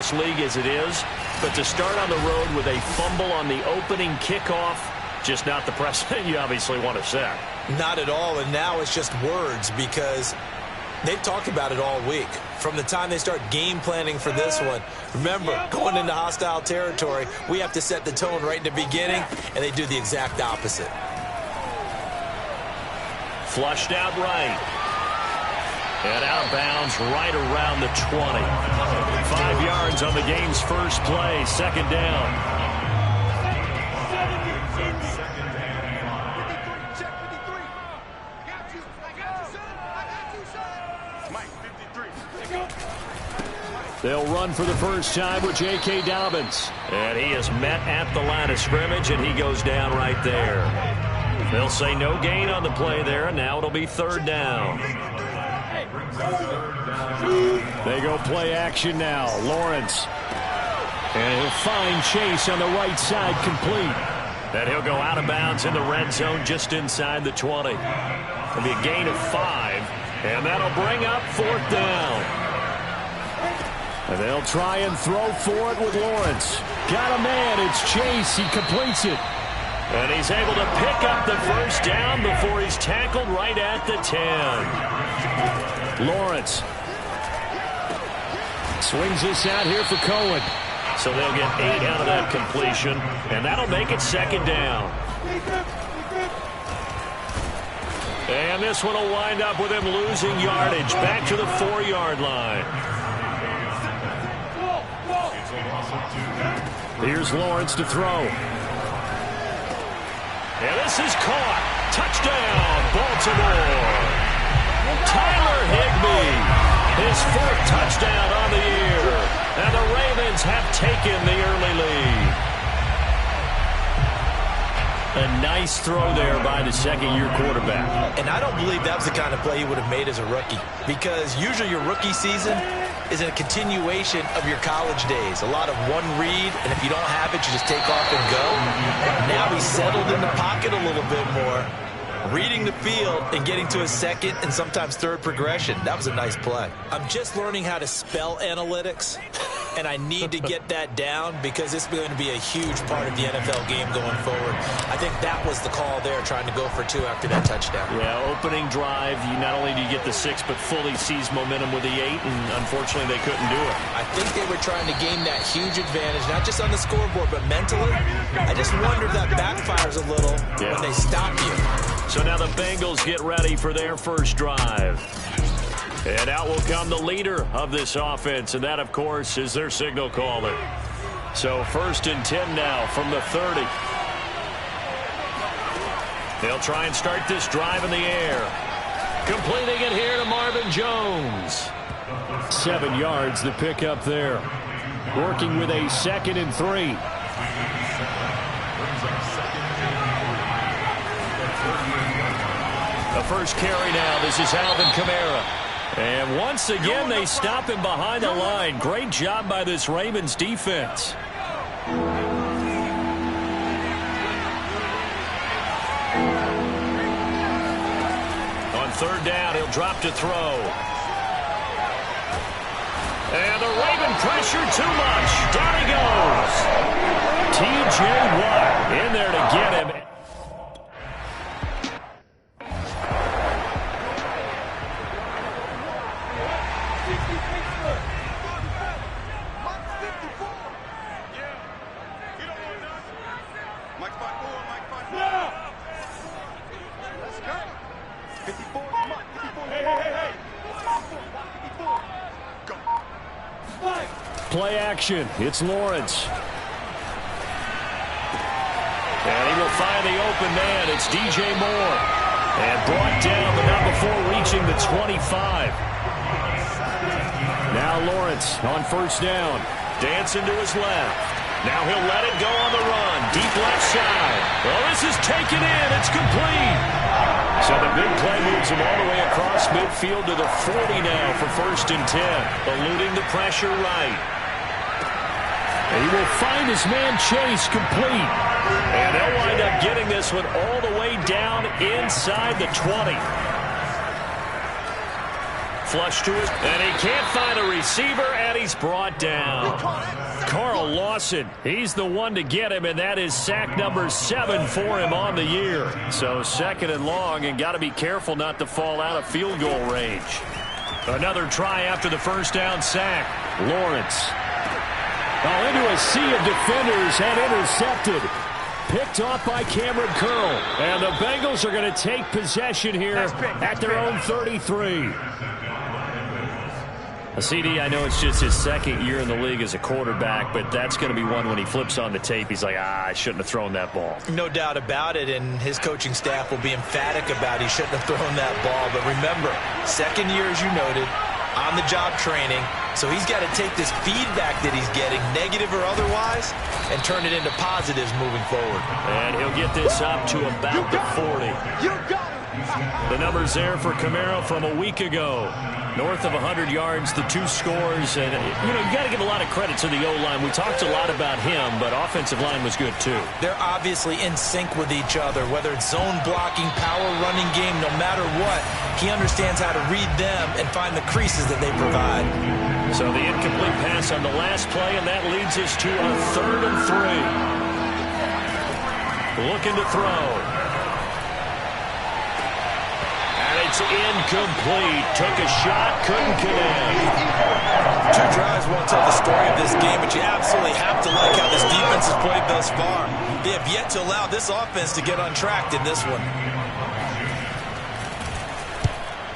This league as it is, but to start on the road with a fumble on the opening kickoff, just not the precedent you obviously want to set. Not at all, and now it's just words because they've talked about it all week. From the time they start game planning for this one, remember, going into hostile territory, we have to set the tone right in the beginning, and they do the exact opposite. Flushed out right. And out of bounds right around the 20. 5 yards on the game's first play. Second down. They'll run for the first time with J.K. Dobbins. And he is met at the line of scrimmage, and he goes down right there. They'll say no gain on the play there, and now it'll be third down. They go play action now. Lawrence. And he'll find Chase on the right side, complete. And he'll go out of bounds in the red zone just inside the 20. It'll be a gain of 5. And that'll bring up fourth down. And they'll try and throw for it with Lawrence. Got a man. It's Chase. He completes it. And he's able to pick up the first down before he's tackled right at the 10. Lawrence swings this out here for Cohen. So they'll get 8 out of that completion, and that'll make it second down. And this one will wind up with him losing yardage back to the 4-yard line. Here's Lawrence to throw. And this is caught. Touchdown, Baltimore. Tyler Higbee, his 4th touchdown on the year. And the Ravens have taken the early lead. A nice throw there by the second-year quarterback. And I don't believe that was the kind of play he would have made as a rookie, because usually your rookie season is a continuation of your college days. A lot of one read, and if you don't have it, you just take off and go. Now he's settled in the pocket a little bit more, reading the field and getting to a second and sometimes third progression. That was a nice play. I'm just learning how to spell analytics, and I need to get that down because it's going to be a huge part of the NFL game going forward. I think that was the call there, trying to go for 2 after that touchdown. Yeah, opening drive, you not only do you get the 6, but fully seize momentum with the 8, and unfortunately they couldn't do it. I think they were trying to gain that huge advantage, not just on the scoreboard, but mentally. I just wonder if that backfires a little when they stop you. So now the Bengals get ready for their first drive. And out will come the leader of this offense, and that, of course, is their signal caller. So 1st and 10 now from the 30. They'll try and start this drive in the air. Completing it here to Marvin Jones. 7 yards the pickup there. Working with a 2nd and 3. The first carry now. This is Alvin Kamara. And once again, they stop him behind the line. Great job by this Ravens defense. On 3rd down, he'll drop to throw. And the Raven pressure too much. Down he goes. T.J. Watt in there to get him. Play action. It's Lawrence. And he will find the open man. It's DJ Moore. And brought down, but not before reaching the 25. Now Lawrence on 1st down. Dancing to his left. Now he'll let it go on the run. Deep left side. Well, this is taken in. It's complete. So the big play moves him all the way across midfield to the 40 now for 1st and 10. Eluding the pressure right. And he will find his man Chase, complete. And they'll wind up getting this one all the way down inside the 20. Flush to his, and he can't find a receiver, and he's brought down. Carl Lawson, he's the one to get him, and that is sack number 7 for him on the year. So 2nd and long, and got to be careful not to fall out of field goal range. Another try after the first down sack. Lawrence. Into a sea of defenders and intercepted. Picked off by Cameron Curl. And the Bengals are going to take possession here at their own 33. CD, I know it's just his 2nd year in the league as a quarterback, but that's going to be one when he flips on the tape. He's like, I shouldn't have thrown that ball. No doubt about it, and his coaching staff will be emphatic about he shouldn't have thrown that ball. But remember, 2nd year, as you noted, on-the-job training. So he's got to take this feedback that he's getting, negative or otherwise, and turn it into positives moving forward. And he'll get this up to about the 40. The numbers there for Kamara from a week ago. North of 100 yards, the 2 scores. And, you got to give a lot of credit to the O-line. We talked a lot about him, but offensive line was good, too. They're obviously in sync with each other, whether it's zone blocking, power running game, no matter what. He understands how to read them and find the creases that they provide. So the incomplete pass on the last play, and that leads us to a 3rd and 3. Looking to throw. It's incomplete. Took a shot, couldn't connect. 2 drives won't tell the story of this game, but you absolutely have to like how this defense has played thus far. They have yet to allow this offense to get untracked in this one.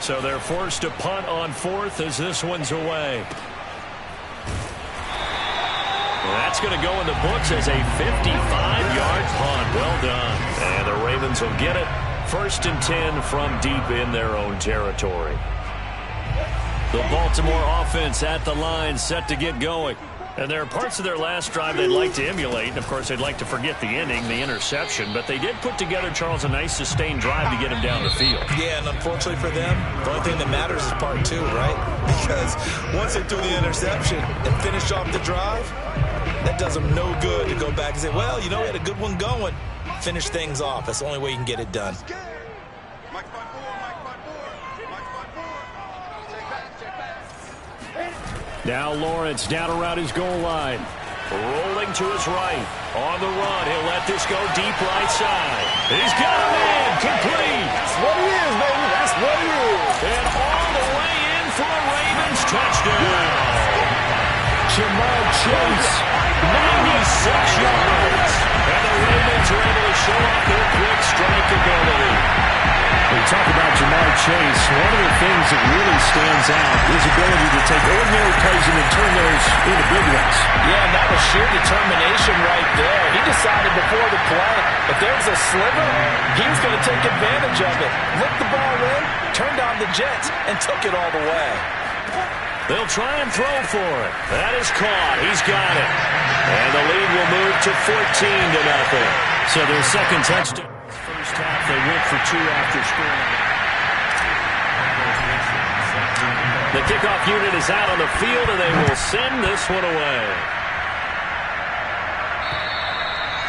So they're forced to punt on 4th as this one's away. That's going to go in the books as a 55-yard punt. Well done. And the Ravens will get it. 1st and 10 from deep in their own territory. The Baltimore offense at the line, set to get going. And there are parts of their last drive they'd like to emulate. And, of course, they'd like to forget the ending, the interception. But they did put together, Charles, a nice sustained drive to get him down the field. Yeah, and unfortunately for them, the only thing that matters is part 2, right? Because once they threw the interception and finished off the drive, that does them no good to go back and say, well, we had a good one going. Finish things off. That's the only way you can get it done. Now Lawrence down around his goal line. Rolling to his right. On the run. He'll let this go deep right side. He's got a man. Complete. That's what he is, baby. That's what he is. And all the way in for a Ravens touchdown. Jamar Chase. 96 yards. And the Ravens are able to show off their quick strike ability. When you talk about Jamar Chase, one of the things that really stands out is his ability to take ordinary plays and then turn those into big ones. Yeah, and that was sheer determination right there. He decided before the play, if there was a sliver, he was going to take advantage of it. Looked the ball in, turned on the Jets, and took it all the way. They'll try and throw for it. That is caught. He's got it. And the lead will move to 14-0. So their second touchdown. First half, they went for 2 after scoring. The kickoff unit is out on the field, and they will send this one away.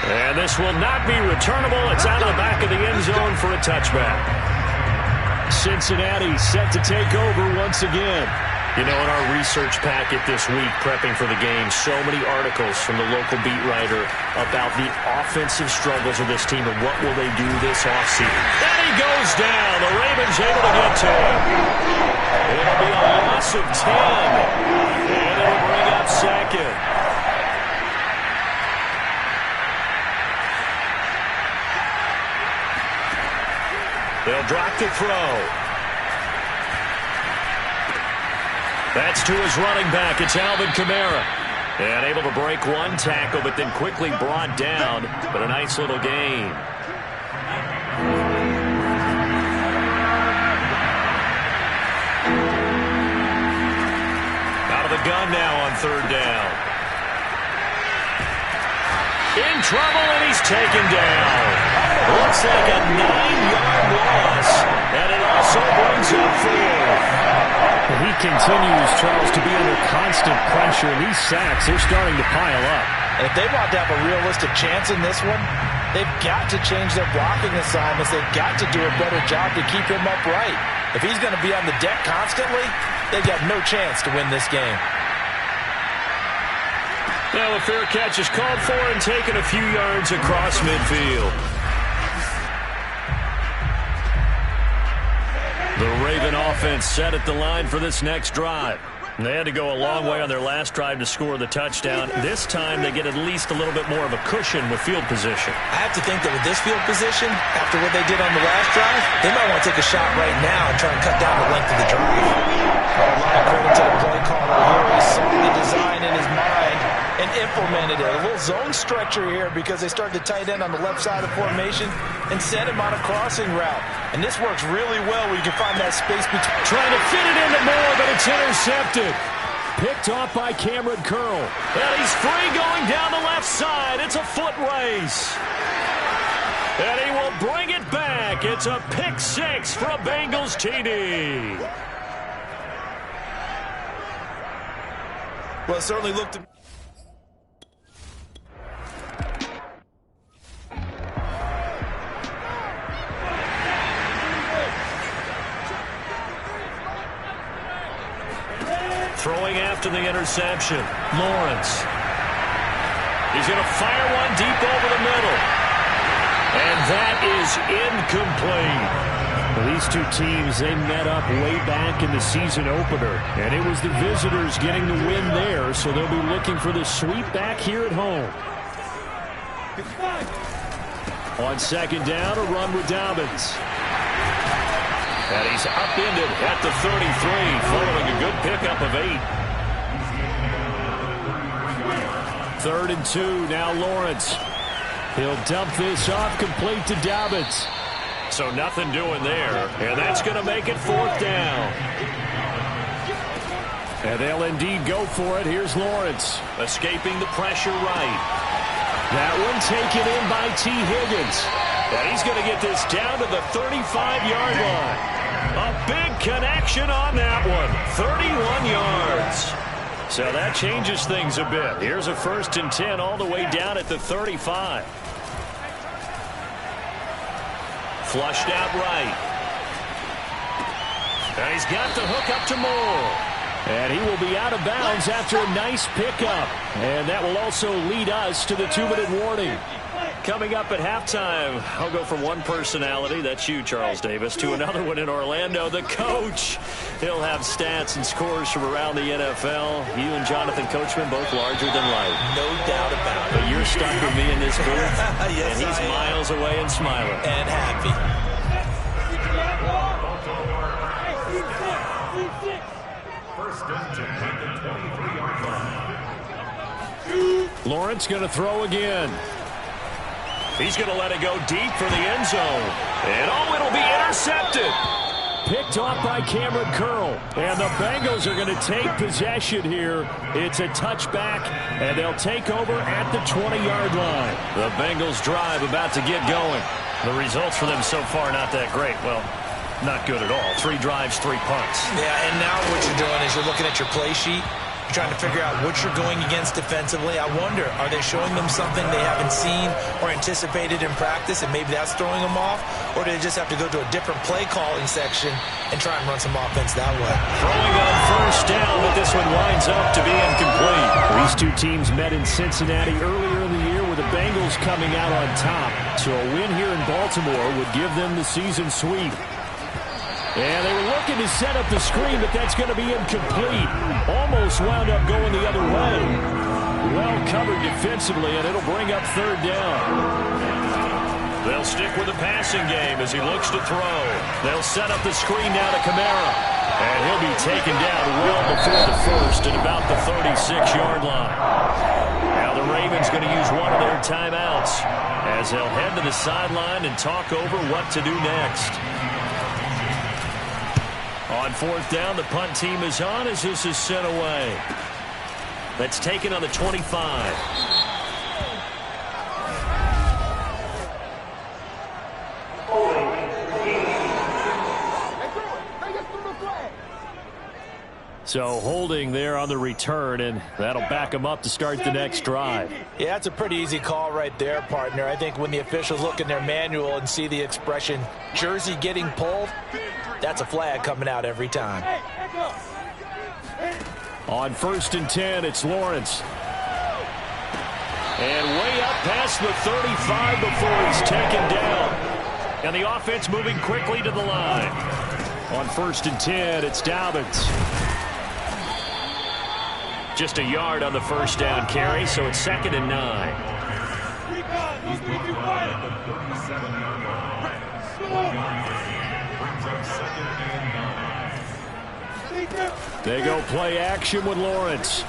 And this will not be returnable. It's out of the back of the end zone for a touchback. Cincinnati set to take over once again. In our research packet this week, prepping for the game, so many articles from the local beat writer about the offensive struggles of this team and what will they do this offseason. And he goes down. The Ravens able to get to him. It'll be a loss of 10. And it'll bring up 2nd. They'll drop the throw. That's to his running back. It's Alvin Kamara. And able to break one tackle, but then quickly brought down. But a nice little gain. Out of the gun now on 3rd down. In trouble, and he's taken down. Looks like a 9-yard loss. And it also brings up 4th. He continues, Charles, to be under constant pressure. And these sacks, they're starting to pile up. And if they want to have a realistic chance in this one, they've got to change their blocking assignments. They've got to do a better job to keep him upright. If he's going to be on the deck constantly, they've got no chance to win this game. Now a fair catch is called for and taken a few yards across midfield. The Raven offense set at the line for this next drive. They had to go a long way on their last drive to score the touchdown. This time they get at least a little bit more of a cushion with field position. I have to think that with this field position, after what they did on the last drive, they might want to take a shot right now and try and cut down the length of the drive. A lot of credit to the play caller here. He saw the design in his mind and implemented it. A little zone stretcher here because they started the tight end on the left side of the formation and sent him on a crossing route. And this works really well where you can find that space between. Trying to fit it into Moore, but it's intercepted. Picked off by Cameron Curl. And he's free going down the left side. It's a foot race. And he will bring it back. It's a pick six for a Bengals TD. Well, it certainly looked. Throwing after the interception, Lawrence. He's going to fire one deep over the middle. And that is incomplete. Well, these two teams, they met up way back in the season opener. And it was the visitors getting the win there, so they'll be looking for the sweep back here at home. On second down, a run with Dobbins. And he's upended at the 33, following a good pickup of 8. 3rd and 2, now Lawrence. He'll dump this off, complete to Dobbins. So nothing doing there, and that's going to make it 4th down. And they'll indeed go for it. Here's Lawrence. Escaping the pressure right. That one taken in by T. Higgins. And he's going to get this down to the 35-yard line. A big connection on that one. 31 yards. So that changes things a bit. Here's a 1st and 10 all the way down at the 35. Flushed out right. And he's got the hook up to Moore. And he will be out of bounds after a nice pickup. And that will also lead us to the 2-minute warning. Coming up at halftime, I'll go from one personality, that's you, Charles Davis, to another one in Orlando, the coach. He'll have stats and scores from around the NFL. You and Jonathan Coachman, both larger than life. No doubt about it. But you're stuck with me in this booth, yes, and he's miles away and smiling. And happy. Lawrence going to throw again. He's going to let it go deep for the end zone. And it'll be intercepted. Picked off by Cameron Curl. And the Bengals are going to take possession here. It's a touchback, and they'll take over at the 20-yard line. The Bengals drive about to get going. The results for them so far not that great. Well, not good at all. 3 drives, 3 punts. Yeah, and now what you're doing is you're looking at your play sheet. You're trying to figure out what you're going against defensively. I wonder, are they showing them something they haven't seen or anticipated in practice, and maybe that's throwing them off? Or do they just have to go to a different play calling section and try and run some offense that way? Throwing on 1st down, but this one winds up to be incomplete. These two teams met in Cincinnati earlier in the year with the Bengals coming out on top. So a win here in Baltimore would give them the season sweep. And they were looking to set up the screen, but that's going to be incomplete. Almost wound up going the other way. Well covered defensively, and it'll bring up 3rd down. They'll stick with the passing game as he looks to throw. They'll set up the screen now to Kamara. And he'll be taken down well before the 1st at about the 36-yard line. Now the Ravens going to use one of their timeouts as they'll head to the sideline and talk over what to do next. On 4th down, the punt team is on as this is sent away. That's taken on the 25. So holding there on the return, and that'll back them up to start the next drive. Yeah, that's a pretty easy call right there, partner. I think when the officials look in their manual and see the expression jersey getting pulled, that's a flag coming out every time. On 1st and 10, it's Lawrence. And way up past the 35 before he's taken down. And the offense moving quickly to the line. On 1st and 10, it's Dobbins. Just a yard on the first down carry, so it's 2nd and 9. They go play action with Lawrence.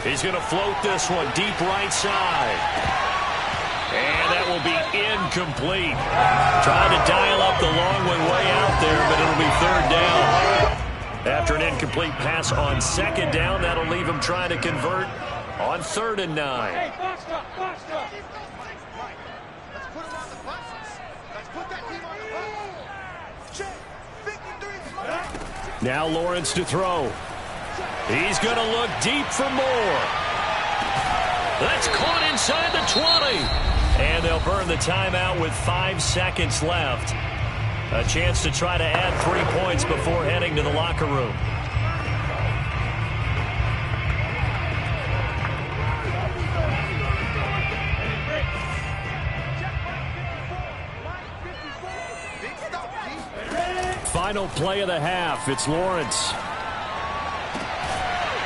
He's going to float this one deep right side. And that will be incomplete. Trying to dial up the long one way out there, but it'll be 3rd down. After an incomplete pass on 2nd down, that'll leave him trying to convert on 3rd and 9. Hey, box up. Let's put him on the buses. Let's put that team on the bus. Check. 53. Now Lawrence to throw. He's going to look deep for more. That's caught inside the 20. And they'll burn the timeout with 5 seconds left. A chance to try to add 3 points before heading to the locker room. Final play of the half. It's Lawrence.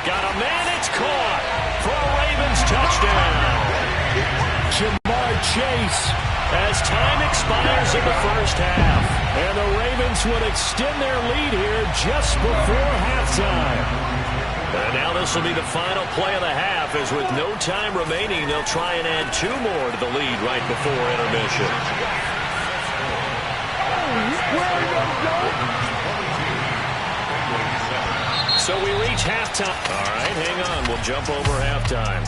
Got a man. It's caught for a Ravens touchdown. Jamar Chase as time expires in the first half. And the Ravens would extend their lead here just before halftime. And now this will be the final play of the half, as with no time remaining, they'll try and add 2 more to the lead right before intermission. So we reach halftime. All right, hang on. We'll jump over halftime.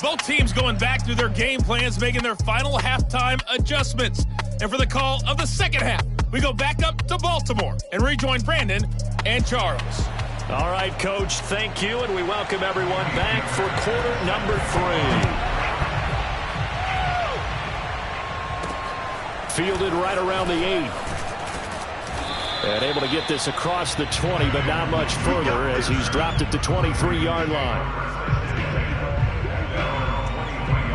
Both teams going back through their game plans, making their final halftime adjustments. And for the call of the second half, we go back up to Baltimore and rejoin Brandon and Charles. All right, Coach, thank you, and we welcome everyone back for quarter number 3. Fielded right around the 8. And able to get this across the 20, but not much further as he's dropped it to 23-yard line.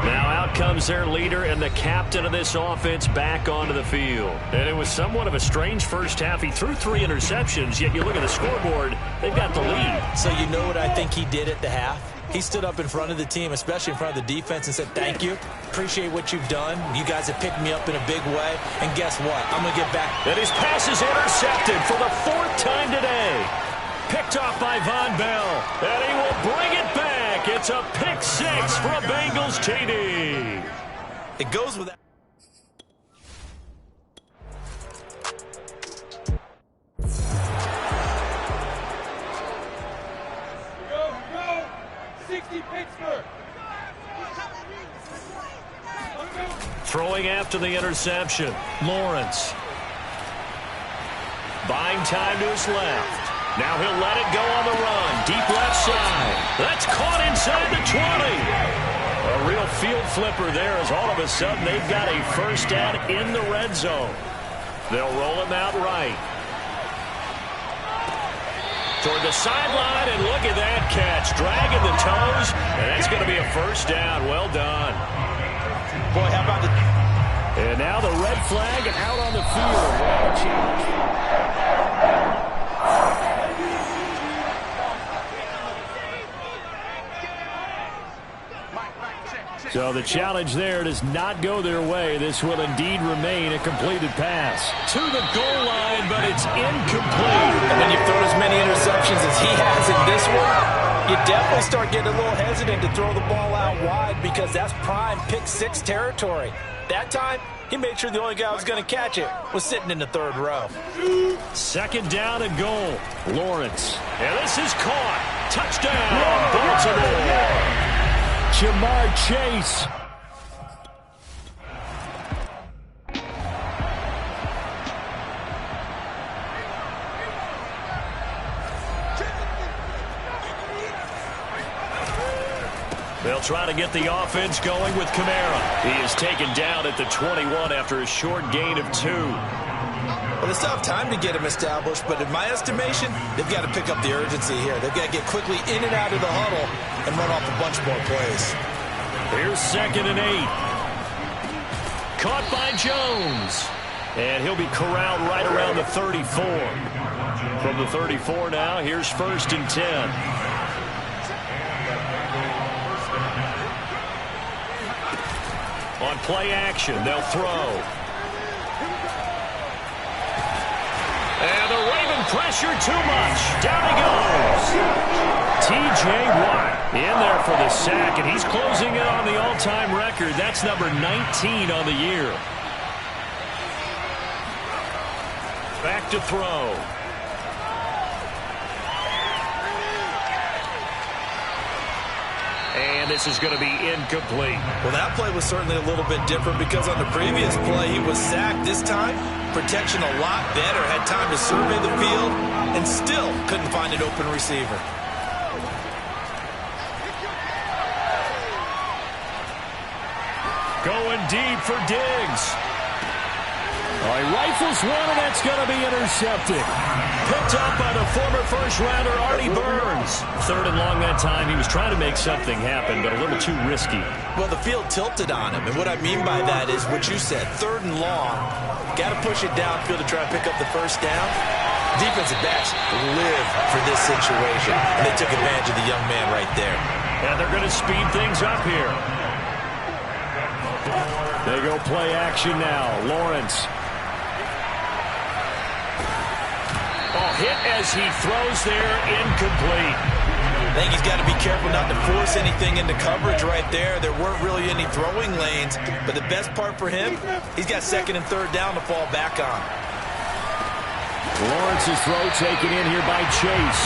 Now out comes their leader and the captain of this offense back onto the field. And it was somewhat of a strange first half. He threw 3 interceptions, yet you look at the scoreboard, they've got the lead. So you know what I think he did at the half? He stood up in front of the team, especially in front of the defense, and said, thank you. Appreciate what you've done. You guys have picked me up in a big way. And guess what? I'm going to get back. And his pass is intercepted for the 4th time today. Picked off by Von Bell. And he will bring it back. It's a pick 6 for a Bengals TD. It goes with that. Throwing after the interception, Lawrence. Buying time to his left. Now he'll let it go on the run. Deep left side. That's caught inside the 20. A real field flipper there as all of a sudden they've got a first down in the red zone. They'll roll him out right. Toward the sideline, and look at that catch. Dragging the toes, and that's going to be a first down. Well done. Boy, how about the... And now the red flag and out on the field. So the challenge there does not go their way. This will indeed remain a completed pass. To the goal line, but it's incomplete. And when you throw as many interceptions as he has in this one, you definitely start getting a little hesitant to throw the ball out wide because that's prime pick 6 territory. That time, he made sure the only guy who was going to catch it was sitting in the 3rd row. 2nd down and goal. Lawrence. And this is caught. Touchdown, Baltimore. Jamar Chase. They'll try to get the offense going with Kamara. He is taken down at the 21 after a short gain of 2. Well, they still have time to get him established, but in my estimation, they've got to pick up the urgency here. They've got to get quickly in and out of the huddle and run off a bunch more plays. Here's 2nd and 8. Caught by Jones. And he'll be corralled right around the 34. From the 34 now, here's 1st and 10. On play action, they'll throw. And the Raven pressure too much. Down he goes. T.J. Watt in there for the sack, and he's closing in on the all-time record. That's number 19 on the year. Back to throw. And this is going to be incomplete. Well, that play was certainly a little bit different because on the previous play he was sacked. This time, protection a lot better. Had time to survey the field and still couldn't find an open receiver. Going deep for Diggs. He rifles one, and that's going to be intercepted. Picked up by the former first-rounder Artie Burns. 3rd and long that time. He was trying to make something happen, but a little too risky. Well, the field tilted on him, and what I mean by that is what you said, 3rd and long. Got to push it downfield to try to pick up the first down. Defensive backs live for this situation, and they took advantage of the young man right there. And they're going to speed things up here. They go play action now. Lawrence. Hit as he throws there, incomplete. I think he's got to be careful not to force anything into coverage right there. There weren't really any throwing lanes, but the best part for him, he's got 2nd and 3rd down to fall back on. Lawrence's throw taken in here by Chase.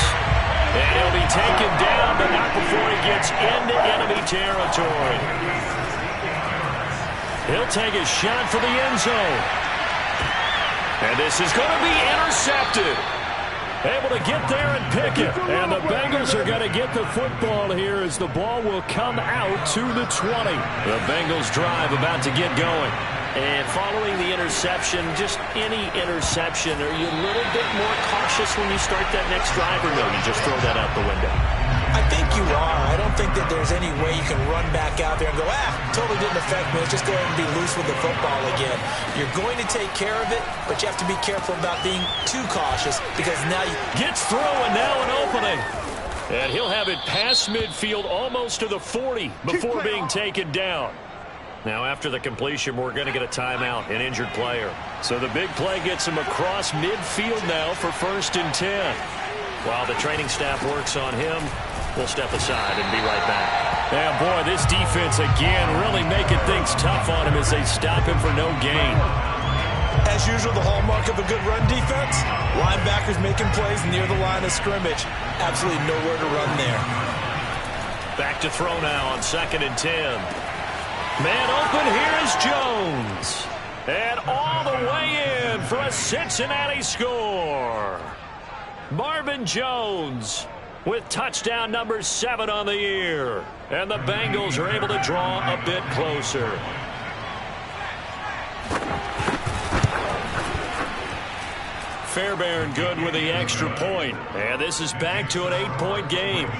And he'll be taken down, but not before he gets into enemy territory. He'll take a shot for the end zone. And this is going to be intercepted. Able to get there and pick it. And the Bengals are going to get the football here as the ball will come out to the 20. The Bengals drive about to get going. And following the interception, just any interception, are you a little bit more cautious when you start that next drive, or no, you just throw that out the window? I think you are. I don't think that there's any way you can run back out there and go, totally didn't affect me. Let's just go ahead and be loose with the football again. You're going to take care of it, but you have to be careful about being too cautious because now you... Gets through and now an opening. And he'll have it past midfield almost to the 40 before being taken down. Now after the completion, we're going to get a timeout, an injured player. So the big play gets him across midfield now for 1st and 10. While the training staff works on him, we'll step aside and be right back. Yeah, boy, this defense again really making things tough on him as they stop him for no gain. As usual, the hallmark of a good run defense, linebackers making plays near the line of scrimmage. Absolutely nowhere to run there. Back to throw now on 2nd and 10. Man open, here is Jones. And all the way in for a Cincinnati score. Marvin Jones with touchdown number 7 on the year. And the Bengals are able to draw a bit closer. Fairbairn good with the extra point. And this is back to an 8-point game.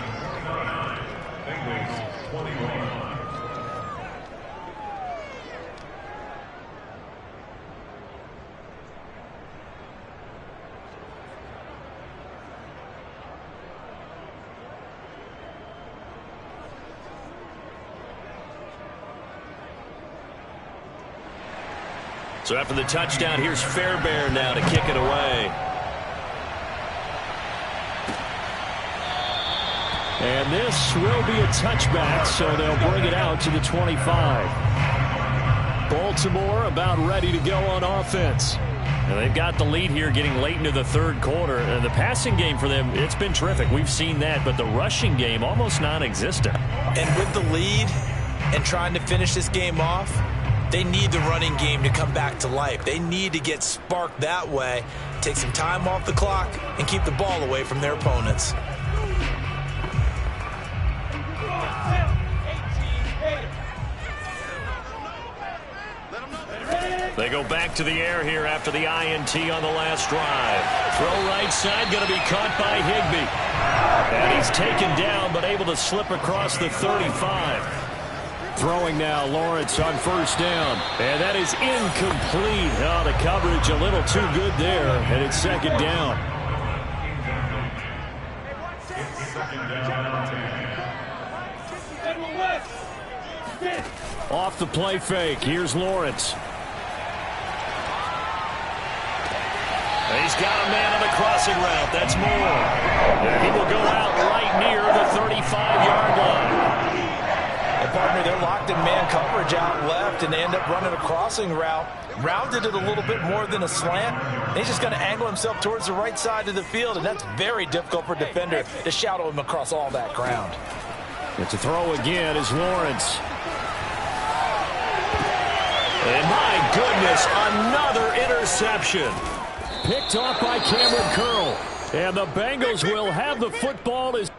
So after the touchdown, here's Fairbairn now to kick it away. And this will be a touchback, so they'll bring it out to the 25. Baltimore about ready to go on offense. Now they've got the lead here getting late into the 3rd quarter. And the passing game for them, it's been terrific. We've seen that, but the rushing game almost non-existent. And with the lead and trying to finish this game off, they need the running game to come back to life. They need to get sparked that way, take some time off the clock, and keep the ball away from their opponents. They go back to the air here after the INT on the last drive. Throw right side, going to be caught by Higbee. And he's taken down, but able to slip across the 35. Throwing now, Lawrence on first down. And that is incomplete. Oh, the coverage a little too good there, and it's second down. Off the play fake, here's Lawrence. He's got a man on the crossing route. That's Moore. And he will go out right near the 35-yard line. And partner, they're locked in man coverage out left, and they end up running a crossing route. Rounded it a little bit more than a slant. And he's just going to angle himself towards the right side of the field, and that's very difficult for a defender to shadow him across all that ground. It's a throw again is Lawrence. And my goodness, another interception. Picked off by Cameron Curl. And the Bengals will have the football as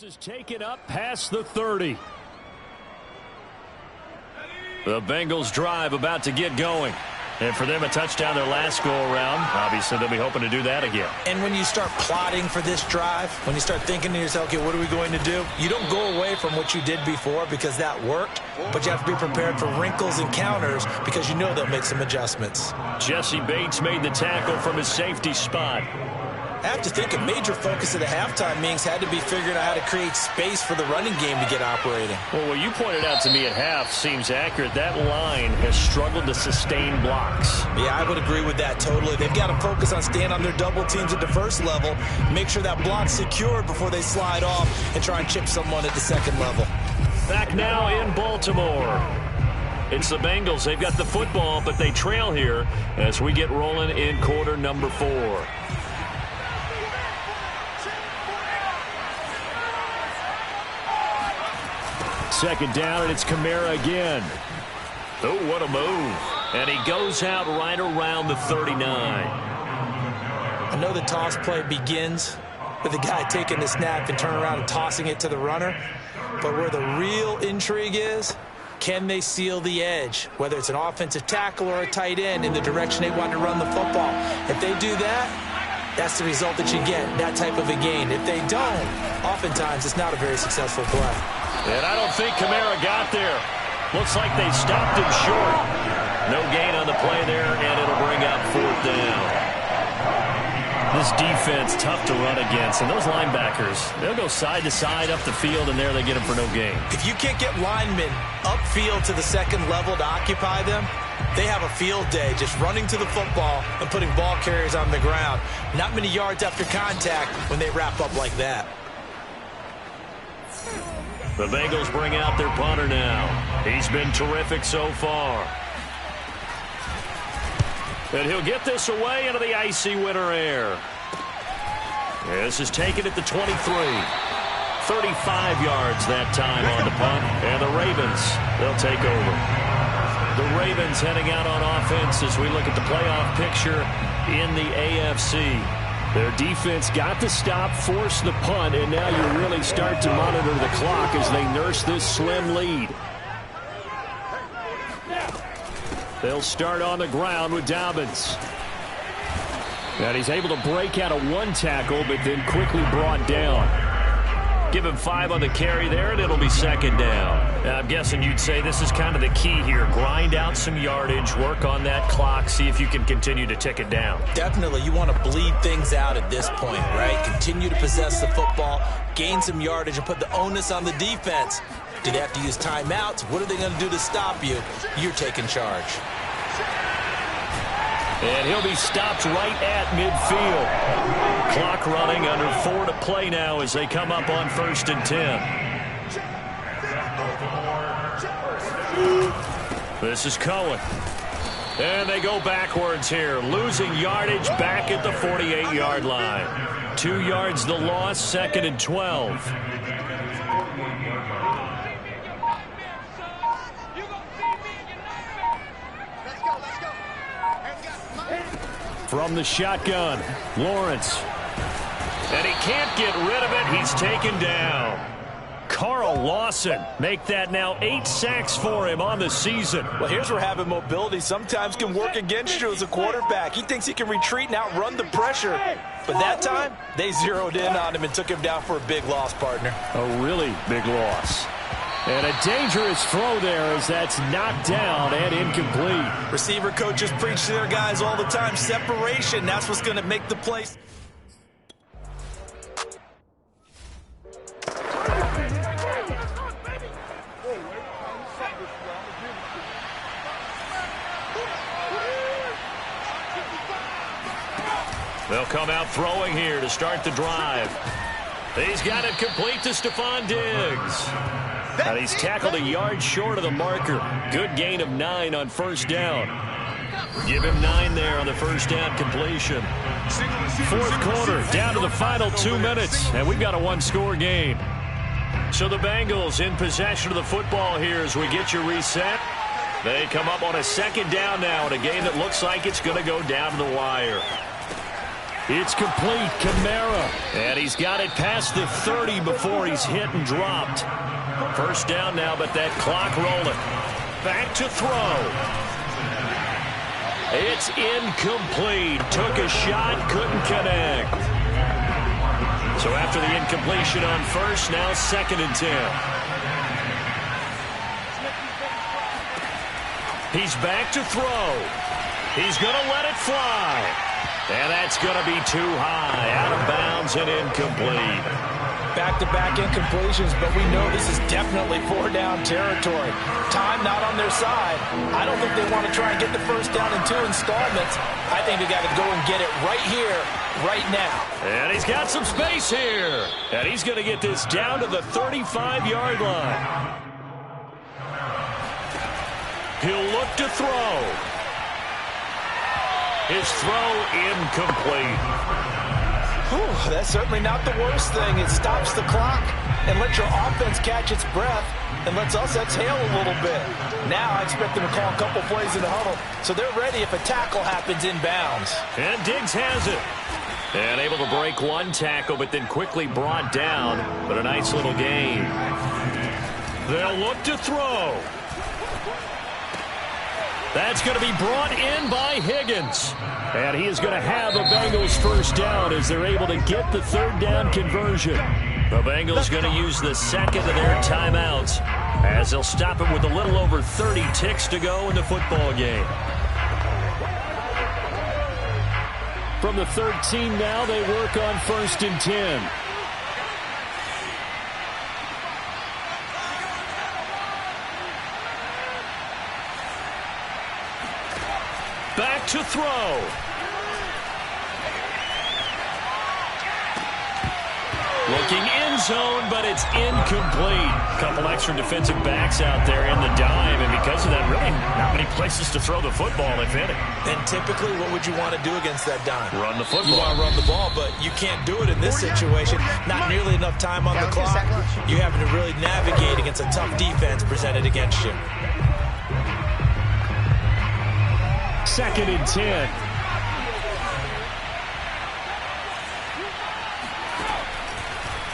this is taken up past the 30. The Bengals drive about to get going. And for them, a touchdown their last go-around. Obviously, they'll be hoping to do that again. And when you start plotting for this drive, when you start thinking to yourself, okay, what are we going to do? You don't go away from what you did before because that worked, but you have to be prepared for wrinkles and counters because you know they'll make some adjustments. Jesse Bates made the tackle from his safety spot. I have to think a major focus of the halftime meetings had to be figuring out how to create space for the running game to get operating. Well, what you pointed out to me at half seems accurate. That line has struggled to sustain blocks. Yeah, I would agree with that totally. They've got to focus on staying on their double teams at the first level, make sure that block's secured before they slide off and try and chip someone at the second level. Back now in Baltimore. It's the Bengals. They've got the football, but they trail here as we get rolling in quarter number 4. Second down, and it's Kamara again. Oh, what a move. And he goes out right around the 39. I know the toss play begins with the guy taking the snap and turning around and tossing it to the runner. But where the real intrigue is, can they seal the edge, whether it's an offensive tackle or a tight end, in the direction they want to run the football? If they do that, that's the result that you get, that type of a gain. If they don't, oftentimes it's not a very successful play. And I don't think Kamara got there. Looks like they stopped him short. No gain on the play there, and it'll bring up 4th down. This defense, tough to run against. And those linebackers, they'll go side to side up the field, and there they get them for no gain. If you can't get linemen upfield to the second level to occupy them, they have a field day just running to the football and putting ball carriers on the ground. Not many yards after contact when they wrap up like that. The Bengals bring out their punter now. He's been terrific so far. And he'll get this away into the icy winter air. This is taken at the 23. 35 yards that time on the punt. And the Ravens, they'll take over. The Ravens heading out on offense as we look at the playoff picture in the AFC. Their defense got the stop, forced the punt, and now you really start to monitor the clock as they nurse this slim lead. They'll start on the ground with Dobbins. And he's able to break out of one tackle, but then quickly brought down. Give him 5 on the carry there, and it'll be second down. I'm guessing you'd say this is kind of the key here. Grind out some yardage, work on that clock, see if you can continue to tick it down. Definitely. You want to bleed things out at this point, right? Continue to possess the football, gain some yardage, and put the onus on the defense. Do they have to use timeouts? What are they going to do to stop you? You're taking charge. And he'll be stopped right at midfield. Clock running, under 4 to play now as they come up on 1st and 10. This is Cohen. And they go backwards here, losing yardage back at the 48-yard line. 2 yards the loss, 2nd and 12. From the shotgun, Lawrence. And he can't get rid of it. He's taken down. Carl Lawson, make that now 8 sacks for him on the season. Well, here's where having mobility sometimes can work against you as a quarterback. He thinks he can retreat and outrun the pressure. But that time, they zeroed in on him and took him down for a big loss, partner. A really big loss. And a dangerous throw there as that's knocked down and incomplete. Receiver coaches preach to their guys all the time. Separation, that's what's going to make the play. They'll come out throwing here to start the drive. He's got it complete to Stephon Diggs. And he's tackled a yard short of the marker. Good gain of 9 on 1st down. Give him 9 there on the 1st down completion. 4th quarter, down to the final 2 minutes, and we've got a 1-score game. So the Bengals in possession of the football here as we get you reset. They come up on a 2nd down now in a game that looks like it's going to go down to the wire. It's complete, Kamara. And he's got it past the 30 before he's hit and dropped. 1st down now, but that clock rolling. Back to throw. It's incomplete. Took a shot, couldn't connect. So after the incompletion on 1st, now 2nd and 10. He's back to throw. He's going to let it fly. And that's going to be too high. Out of bounds and incomplete. Back-to-back incompletions, but we know this is definitely 4-down territory. Time not on their side. I don't think they want to try and get the 1st down in 2 installments. I think they got to go and get it right here, right now. And he's got some space here. And he's going to get this down to the 35-yard line. He'll look to throw. His throw incomplete. Whew, that's certainly not the worst thing. It stops the clock and lets your offense catch its breath and lets us exhale a little bit. Now I expect them to call a couple plays in the huddle so they're ready if a tackle happens inbounds. And Diggs has it. And able to break one tackle, but then quickly brought down. But a nice little gain. They'll look to throw. That's going to be brought in by Higgins. And he is going to have the Bengals 1st down as they're able to get the 3rd down conversion. The Bengals going to use the 2nd of their timeouts as they'll stop it with a little over 30 ticks to go in the football game. From the 13 now, they work on 1st and 10. Back to throw. Looking end zone, but it's incomplete. Couple extra defensive backs out there in the dime, and because of that, really not many places to throw the football, if any. And typically, what would you want to do against that dime? Run the football. You want to run the ball, but you can't do it in this situation. Not nearly enough time on the clock. You're having to really navigate against a tough defense presented against you. 2nd and 10.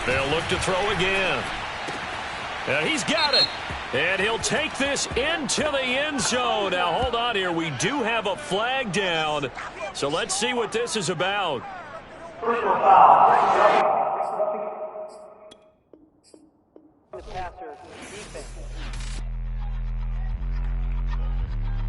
They'll look to throw again. And he's got it. And he'll take this into the end zone. Now, hold on here. We do have a flag down. So let's see what this is about. Personal foul. The passer, defense.